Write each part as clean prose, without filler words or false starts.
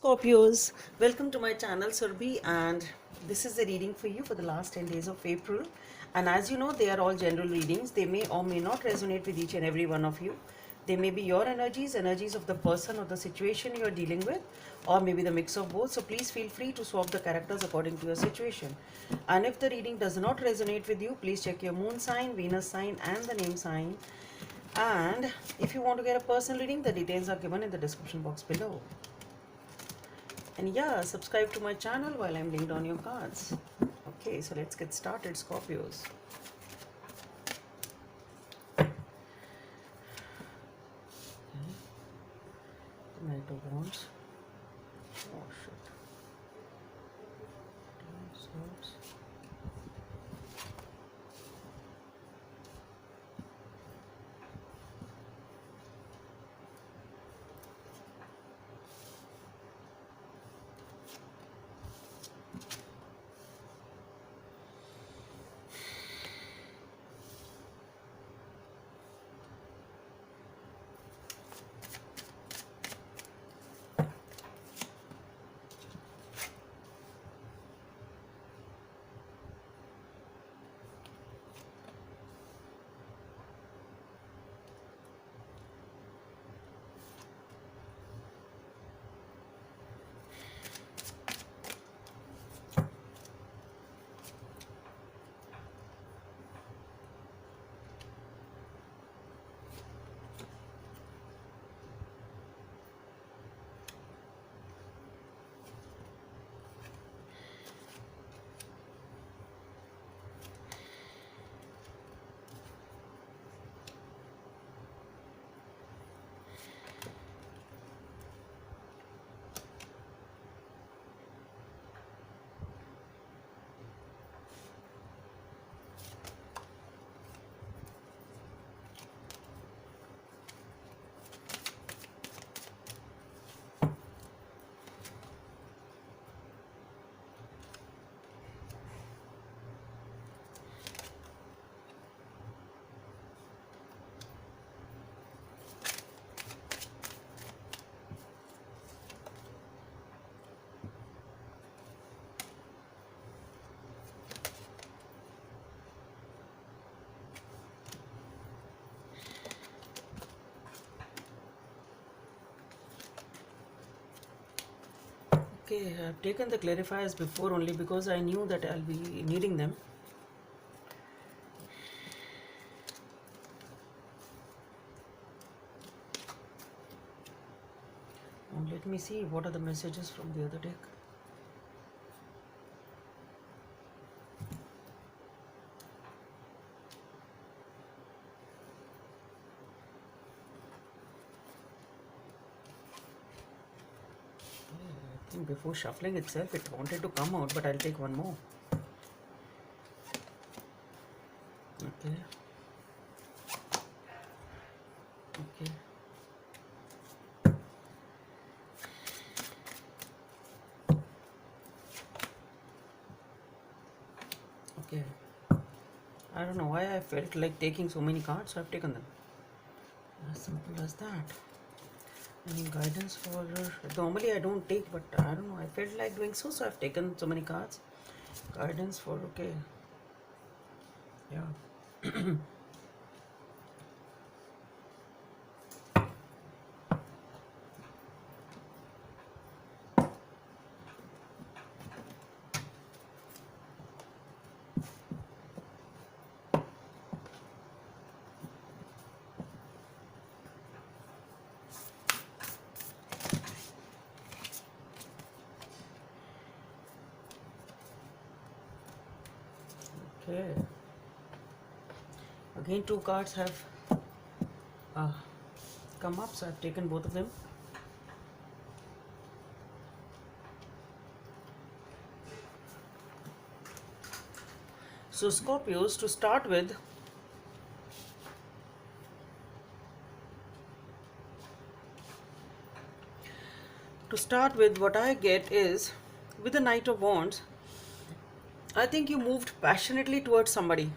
Scorpios, welcome to my channel Surbi, and this is the reading for you for the last 10 days of April. And as you know, they are all general readings. They may or may not resonate with each and every one of you. They may be your energies, energies of the person or the situation you are dealing with, or maybe the mix of both. So please feel free to swap the characters according to your situation. And if the reading does not resonate with you, please check your moon sign, Venus sign, and the name sign. And if you want to get a personal reading, the details are given in the description box below. And yeah, subscribe to my channel while I'm laying down your cards. Okay, so let's get started, Scorpios. Knight of Wands. Oh shit. Ten of Swords. Okay, I've taken the clarifiers before only because I knew that I'll be needing them. Now let me see what are the messages from the other deck. I think before shuffling itself, it wanted to come out, but I'll take one more. Okay. Okay. Okay. I don't know why I felt like taking so many cards, so I've taken them. As simple as that. Any guidance for... Normally I don't take, but I don't know, I felt like doing so, so I've taken so many cards. Guidance for... Okay. Yeah. Okay. Again, two cards have come up, so I've taken both of them. So Scorpios, to start with, what I get is, with the Knight of Wands, I think you moved passionately towards somebody.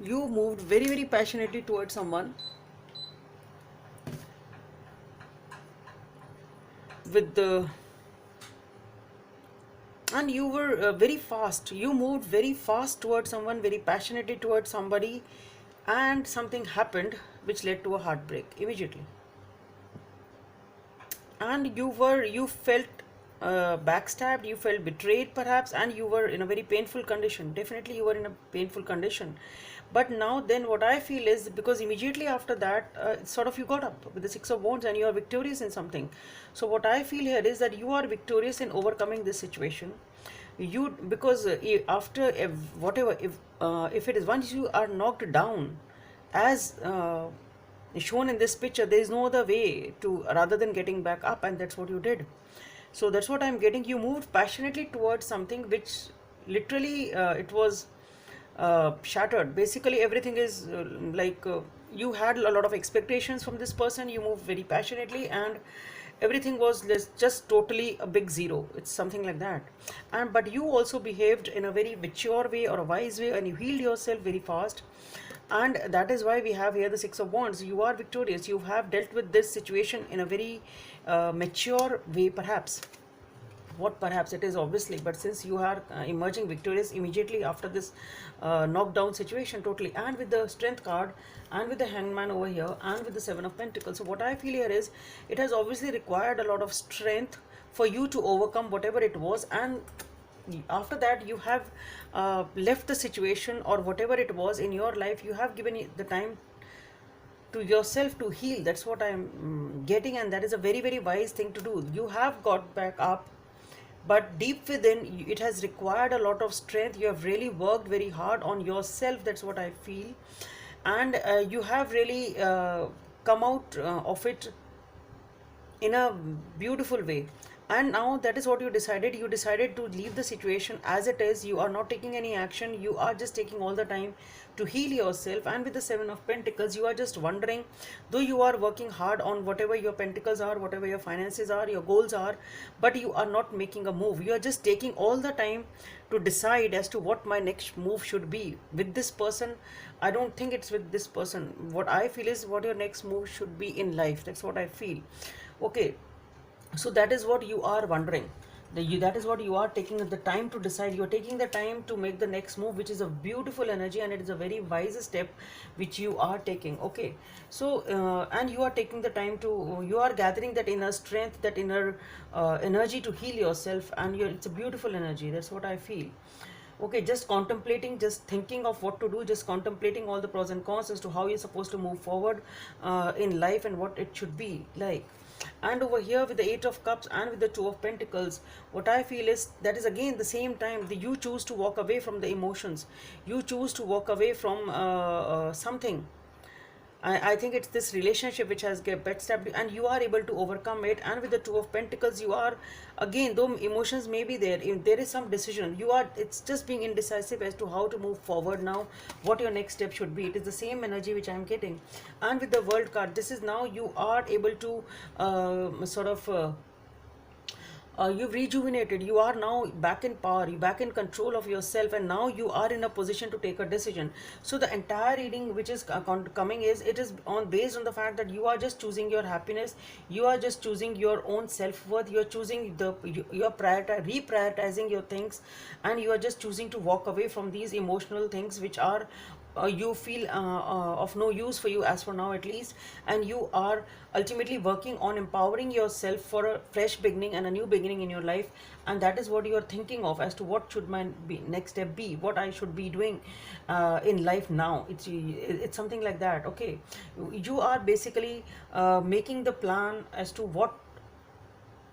You moved very, very passionately towards someone with the and you were very fast, you moved very fast towards someone, very passionately towards somebody, and something happened which led to a heartbreak immediately. And you felt backstabbed, you felt betrayed perhaps, and you were in a very painful condition. Definitely you were in a painful condition. But now then what I feel is, because immediately after that, sort of you got up with the Six of Wands and you are victorious in something. So what I feel here is that you are victorious in overcoming this situation. You, because after whatever, if it is, once you are knocked down, as shown in this picture, there is no other way to rather than getting back up, and that's what you did. So that's what I'm getting. You moved passionately towards something which literally it was shattered. Basically everything is you had a lot of expectations from this person, you moved very passionately, and everything was just totally a big zero. It's something like that. And but you also behaved in a very mature way or a wise way, and you healed yourself very fast. And that is why we have here the Six of Wands. You are victorious, you have dealt with this situation in a very mature way perhaps. What perhaps it is, obviously, but since you are emerging victorious immediately after this knockdown situation totally, and with the Strength card, and with the Hangman over here, and with the Seven of Pentacles. So what I feel here is, it has obviously required a lot of strength for you to overcome whatever it was, and after that you have left the situation or whatever it was in your life. You have given the time to yourself to heal. That's what I'm getting, and that is a very very wise thing to do. You have got back up, but deep within it has required a lot of strength. You have really worked very hard on yourself. That's what I feel. And you have really come out of it in a beautiful way. And now that is what you decided to leave the situation as it is. You are not taking any action, you are just taking all the time to heal yourself. And with the Seven of Pentacles, you are just wondering, though you are working hard on whatever your pentacles are, whatever your finances are, your goals are, but you are not making a move. You are just taking all the time to decide as to what my next move should be with this person. I don't think it's with this person. What I feel is what your next move should be in life. That's what I feel. Okay, so that is what you are wondering. That is what you are taking the time to decide. You are taking the time to make the next move, which is a beautiful energy, and it is a very wise step which you are taking. Okay, so and you are taking the time to, you are gathering that inner strength, that inner energy to heal yourself, and it's a beautiful energy. That's what I feel. Okay, just contemplating, just thinking of what to do, just contemplating all the pros and cons as to how you're supposed to move forward in life and what it should be like. And over here with the Eight of Cups and with the Two of Pentacles, what I feel is that is again the same time that you choose to walk away from the emotions. You choose to walk away from something. I think it's this relationship which has get backstabbed, and you are able to overcome it. And with the Two of Pentacles, you are again, though emotions may be there, if there is some decision, you are, it's just being indecisive as to how to move forward now, what your next step should be. It is the same energy which I am getting. And with the World card, this is now you are able to you've rejuvenated. You are now back in power, you back in control of yourself, and now you are in a position to take a decision. So the entire reading which is coming is, it is on based on the fact that you are just choosing your happiness, you are just choosing your own self-worth, you are choosing you are reprioritizing your things, and you are just choosing to walk away from these emotional things which are you feel of no use for you as for now at least. And you are ultimately working on empowering yourself for a fresh beginning and a new beginning in your life. And that is what you are thinking of as to what should my next step be, what I should be doing in life now. It's something like that. Okay, you are basically making the plan as to what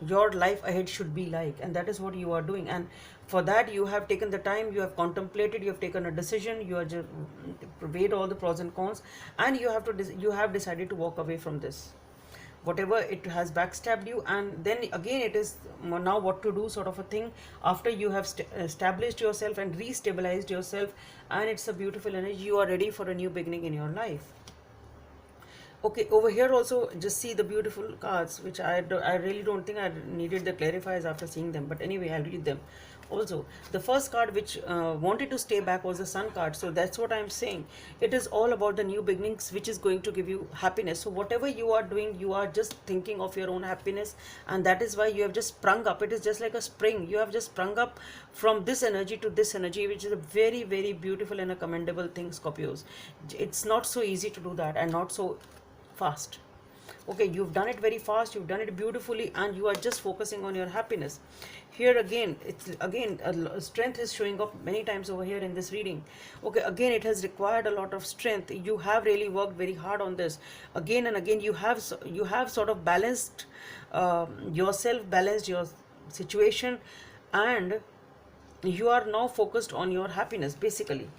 your life ahead should be like, and that is what you are doing. And for that you have taken the time, you have contemplated, you have taken a decision, you have just weighed all the pros and cons, and you have decided to walk away from this, whatever it has backstabbed you. And then again it is now what to do sort of a thing after you have established yourself and restabilized yourself. And it's a beautiful energy. You are ready for a new beginning in your life. Okay, over here also, just see the beautiful cards, which I really don't think I needed the clarifiers after seeing them. But anyway, I'll read them. Also, the first card which wanted to stay back was the Sun card. So that's what I'm saying. It is all about the new beginnings, which is going to give you happiness. So whatever you are doing, you are just thinking of your own happiness, and that is why you have just sprung up. It is just like a spring. You have just sprung up from this energy to this energy, which is a very, very beautiful and a commendable thing, Scorpios. It's not so easy to do that, and not so fast. Okay, you've done it very fast, you've done it beautifully, and you are just focusing on your happiness. Here again, it's again strength is showing up many times over here in this reading. Okay, again it has required a lot of strength. You have really worked very hard on this. Again and again, you have sort of balanced yourself, balanced your situation, and you are now focused on your happiness basically.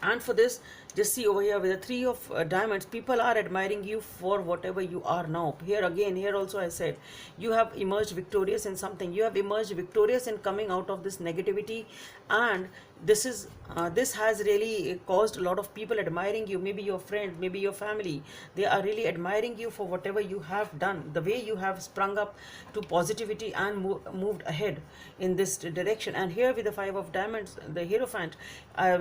And for this, just see over here with the three of diamonds, people are admiring you for whatever you are now. Here again, here also I said, you have emerged victorious in something. You have emerged victorious in coming out of this negativity, and this has really caused a lot of people admiring you. Maybe your friends, maybe your family, they are really admiring you for whatever you have done, the way you have sprung up to positivity and moved ahead in this direction. And here with the five of diamonds, the Hierophant,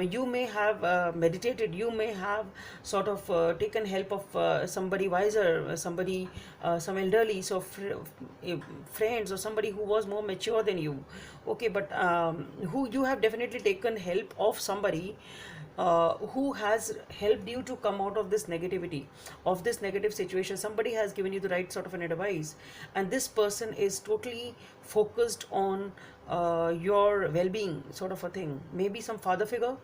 you may have meditated, you may have sort of taken help of somebody wiser, somebody, some elderly, so friends, or somebody who was more mature than you. Okay, but who you have definitely taken help of somebody who has helped you to come out of this negativity, of this negative situation. Somebody has given you the right sort of an advice, and this person is totally focused on your well-being, sort of a thing. Maybe some father figure,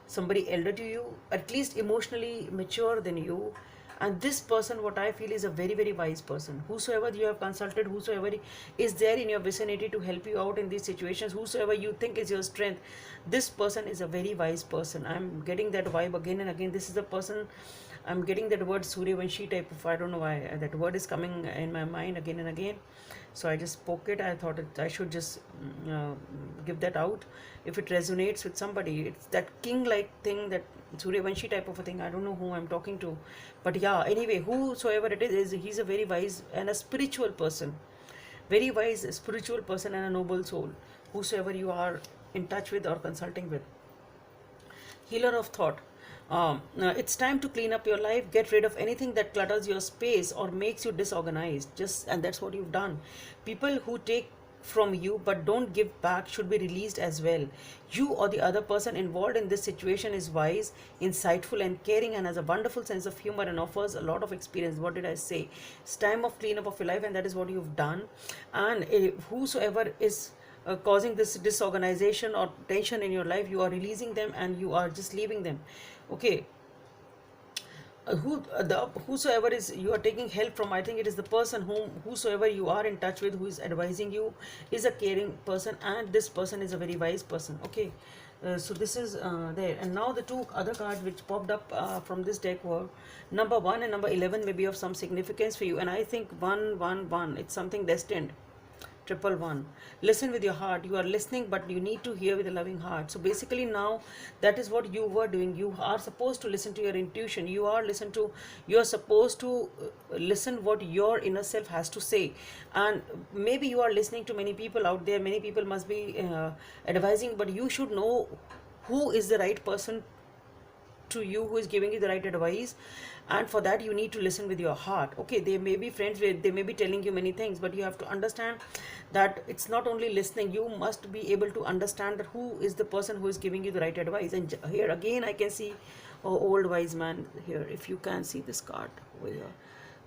somebody elder to you, at least emotionally mature than you. And this person, what I feel, is a very, very wise person. Whosoever you have consulted, whosoever is there in your vicinity to help you out in these situations, whosoever you think is your strength, this person is a very wise person. I'm getting that vibe again and again. This is a person, I'm getting that word Suryavanshi type of, I don't know why that word is coming in my mind again and again. So I just spoke it. I thought I should just give that out. If it resonates with somebody, it's that king-like thing, that Suryavanshi type of a thing. I don't know who I'm talking to, but yeah, anyway, whosoever it is, he's a very wise and a spiritual person, very wise spiritual person, and a noble soul, whosoever you are in touch with or consulting with. Healer of thought. It's time to clean up your life, get rid of anything that clutters your space or makes you disorganized. And that's what you've done. People who take from you but don't give back should be released as well. You or the other person involved in this situation is wise, insightful, and caring, and has a wonderful sense of humor and offers a lot of experience. What did I say? It's time of cleanup of your life, and that is what you've done. And whosoever is causing this disorganization or tension in your life, you are releasing them and you are just leaving them. Okay, whosoever is you are taking help from, I think it is the person whosoever you are in touch with, who is advising you, is a caring person, and this person is a very wise person. Okay, so this is there. And now the two other cards which popped up from this deck were number 1 and number 11. May be of some significance for you, and I think 111, it's something destined. 111. Listen with your heart. You are listening, but you need to hear with a loving heart. So basically now that is what you were doing. You are supposed to listen to your intuition. You are supposed to listen what your inner self has to say. And maybe you are listening to many people out there. Many people must be advising, but you should know who is the right person to you, who is giving you the right advice. And for that you need to listen with your heart. Okay, they may be friends, they may be telling you many things, but you have to understand that it's not only listening. You must be able to understand that who is the person who is giving you the right advice. And here again I can see old wise man here. If you can see this card over here,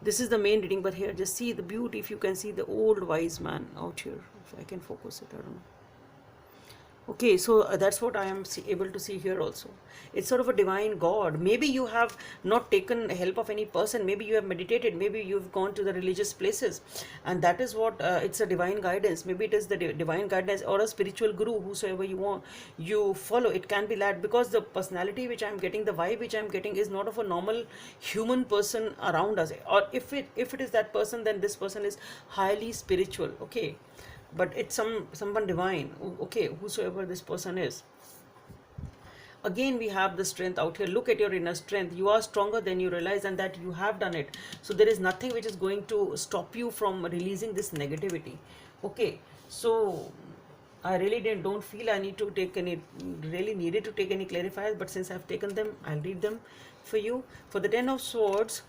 this is the main reading, but here just see the beauty. If you can see the old wise man out here, if I can focus it, I don't know. Okay, so that's what I am able to see here also. It's sort of a divine God. Maybe you have not taken help of any person. Maybe you have meditated. Maybe you've gone to the religious places. And that is what, it's a divine guidance. Maybe it is the divine guidance or a spiritual guru, whosoever you want, you follow. It can be that, because the personality which I'm getting, the vibe which I'm getting is not of a normal human person around us. Or if it is that person, then this person is highly spiritual. Okay, but it's someone divine. Okay, whosoever this person is. Again, we have the strength out here. Look at your inner strength. You are stronger than you realize, and that you have done it. So there is nothing which is going to stop you from releasing this negativity. Okay, so I really don't feel I need to take any, really needed to take any clarifiers, but since I've taken them, I'll read them for you. For the Ten of Swords,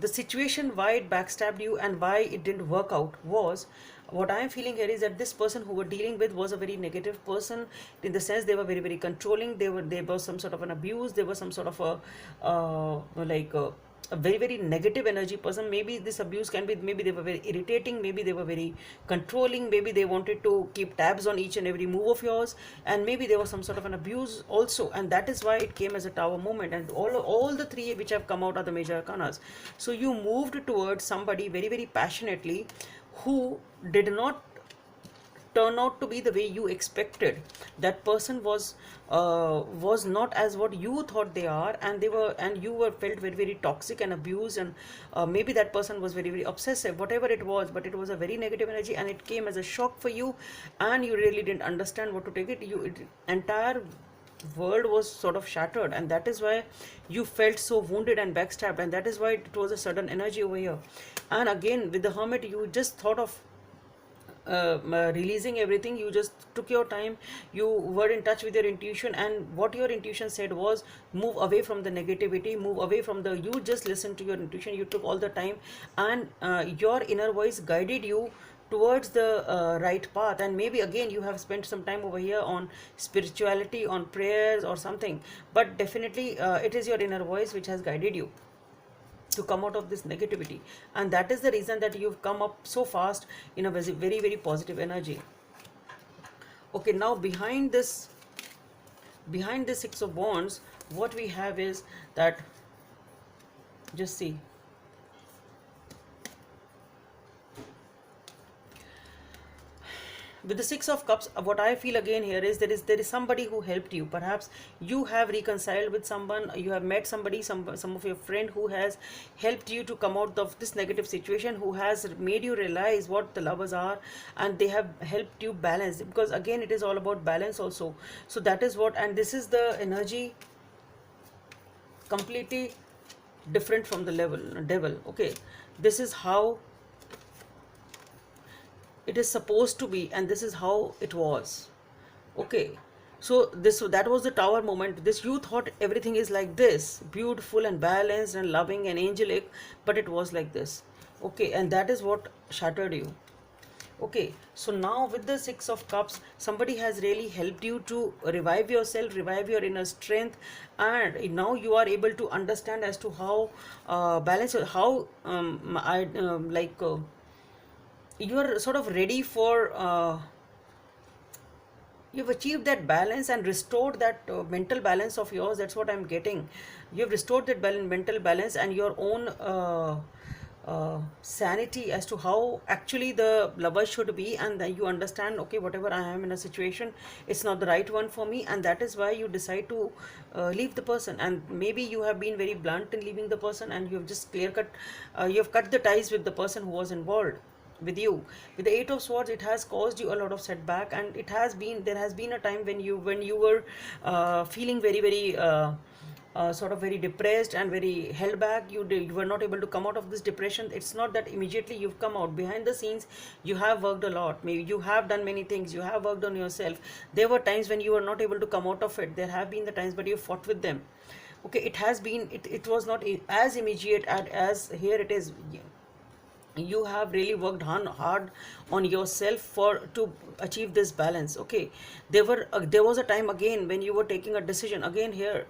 the situation why it backstabbed you and why it didn't work out was, what I am feeling here is that this person who were dealing with was a very negative person, in the sense they were very controlling. There was some sort of an abuse. There was some sort of a very negative energy person. Maybe this abuse can be, maybe they were very irritating, maybe they were very controlling, maybe they wanted to keep tabs on each and every move of yours, and maybe there was some sort of an abuse also, and that is why it came as a Tower moment. And all the three which have come out are the major arcanas. So you moved towards somebody very passionately, who did not turn out to be the way you expected. That person was not as what you thought they are, and you were felt very toxic and abused, and maybe that person was very obsessive, whatever it was, but it was a very negative energy, and it came as a shock for you, and you really didn't understand what to take it. Entire world was sort of shattered, and that is why you felt so wounded and backstabbed, and that is why it was a sudden energy over here. And again, with the Hermit, you just thought of releasing everything. You just took your time, you were in touch with your intuition, and what your intuition said was, move away from the negativity, move away from the, you just listened to your intuition, you took all the time, and your inner voice guided you towards the right path. And maybe again you have spent some time over here on spirituality, on prayers or something, but definitely it is your inner voice which has guided you to come out of this negativity, and that is the reason that you've come up so fast in a very positive energy. Okay, now behind this Six of Wands, what we have is that, just see, with the Six of Cups, what I feel again here is there is somebody who helped you. Perhaps you have reconciled with someone, you have met somebody, some of your friend who has helped you to come out of this negative situation, who has made you realize what the lovers are, and they have helped you balance, because again it is all about balance also. So that is what, and this is the energy completely different from the devil. Okay, this is how it is supposed to be, and this is how it was. Okay, so that was the Tower moment. This, you thought everything is like this, beautiful and balanced and loving and angelic, but it was like this. Okay, and that is what shattered you. Okay, so now with the Six of Cups, somebody has really helped you to revive yourself, revive your inner strength, and now you are able to understand as to how balance, how you are sort of ready for you've achieved that balance and restored that mental balance of yours. That's what I'm getting. You've restored that mental balance and your own sanity as to how actually the lover should be, and then you understand, okay, whatever I am in a situation, it's not the right one for me, and that is why you decide to leave the person. And maybe you have been very blunt in leaving the person, and you have just you have cut the ties with the person who was involved with you. With the Eight of Swords, it has caused you a lot of setback, and there has been a time when you were feeling very sort of very depressed and very held back. You were not able to come out of this depression. It's not that immediately you've come out. Behind the scenes, you have worked a lot. Maybe you have done many things. You have worked on yourself. There were times when you were not able to come out of it. There have been the times, but you fought with them. Okay, it was not as immediate as here it is. You have really worked hard on yourself to achieve this balance. Okay, there was a time again when you were taking a decision. Again here,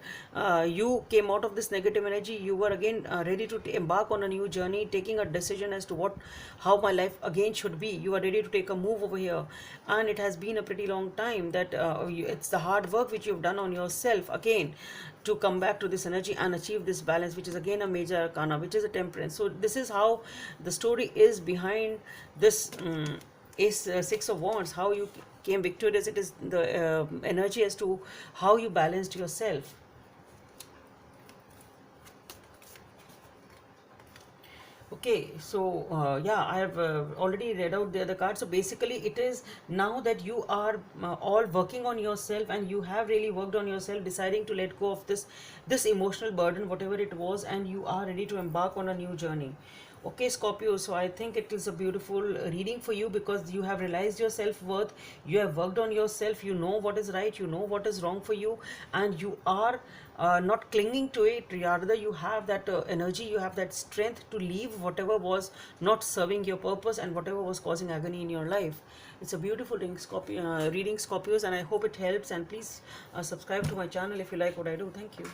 you came out of this negative energy. You were again ready to embark on a new journey, taking a decision as to how my life again should be. You are ready to take a move over here, and it has been a pretty long time that it's the hard work which you've done on yourself again to come back to this energy and achieve this balance, which is again a major arcana, which is a Temperance. So this is how the story is behind this Six of Wands, how you came victorious. It is the energy as to how you balanced yourself. Okay, Okay, so yeah, I have already read out the other card. So basically, it is now that you are all working on yourself, and you have really worked on yourself, deciding to let go of this emotional burden, whatever it was, and you are ready to embark on a new journey. Okay, Scorpio, so I think it is a beautiful reading for you because you have realized your self worth, you have worked on yourself, you know what is right, you know what is wrong for you, and you are not clinging to it. Rather, you have that energy, you have that strength to leave whatever was not serving your purpose and whatever was causing agony in your life. It's a beautiful reading, reading, Scorpios, and I hope it helps. And please subscribe to my channel if you like what I do. Thank you.